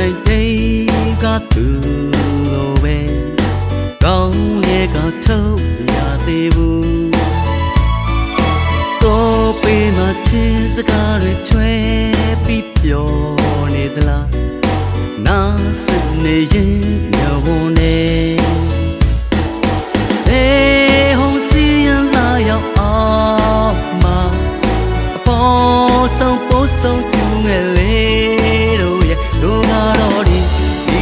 တိုင်းတိတ်ကသူလိုပဲကောင်းလေကထုတ်ရသေးဘူးတော့ပေးမှချင်းစကားတွေချွဲပြီးပြောနေသလားနားဆွနေရင်မျောဝန်နေဟုံးစီရင်လာရောက်အောင်မှာအပေါ်ဆုံးပို့ဆုံးကျူးငယ်လေးတို့ရဲ့တို့ကတော့ဒီ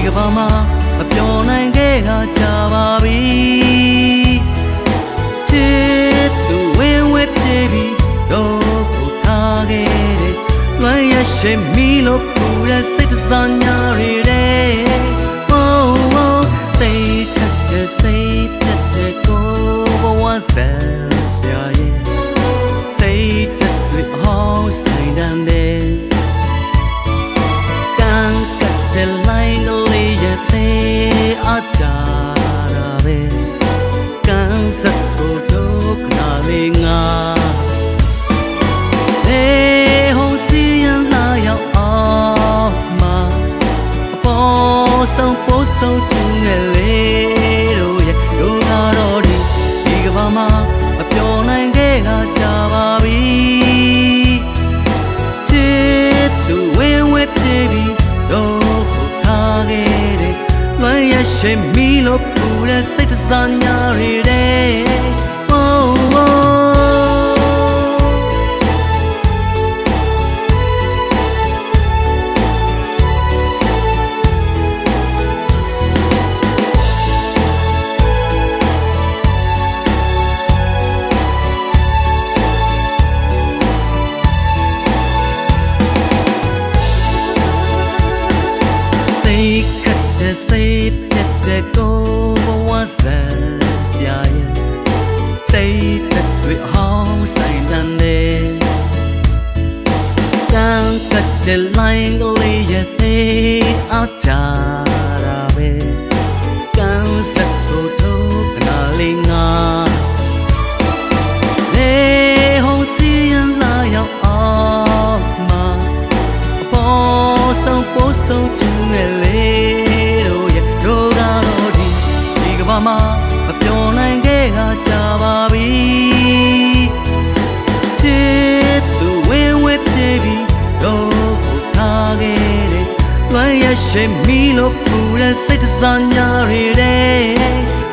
ကဘာမှာမပြောနိုင်ခဲ့တာကြာပါပြီချစ်သူဝင်းဝဲပြေးပြီးတော့ကိုထားခဲ့တယ်လွမ်းရရှိမီလို့ပူတဲ့စိတ်တစားညာတွေတဲ့သိခတ်တဲ့စိတ်တက်တဲ့ကိုဘဝဆန်းစရာရဲ့စိတ်တက်တွေဟောင်းဆိုင်တဲ့ကံကတ်တဲ့လိုင်းကလေးရဲ့အားကြတာပဲကံစက်ကိုတော့ခဏလေးငါဟုံးစီရင်လာရောက်အောင်မှာအပေါ်ဆုံးပို့ဆုံးကျူးငယ်လေးတို့ရဲ့တို့ကတော့ဒီကဘာမှာမပြောနိုင်ခဲ့တာကြာပါပြီချစ်သူဝင်းဝဲပြေးပြီးတော့ကိုထားခဲ့တယ်လွမ်းရရှိမီလို့ပူတဲ့စိတ်တစားညာတွေတဲ့စိတ်ပြတ်တဲ့ကိုဘဝဆန်းစရာရဲ့စိတ်သက်တွေဟောင်းဆိုင်တဲ့ကံကတ်တဲ့လိုင်းကလေးရဲ့အားကြတာပဲကံစက်ကိုတော့ခဏလေးငါဟုံးစီရင်လာရောက်အောင်မှာအပေါ်ဆုံးပို့ဆုံးကျူးငယ်လေးမပြောနိုင်ခဲ့တာကြာပါပြီချစ်သူဝင်းဝဲပြေးပြီးတော့ကိုထားခဲ့တယ်လွမ်းရရှိမီလို့ပူတဲ့စိတ်တစားညာတွေတဲ့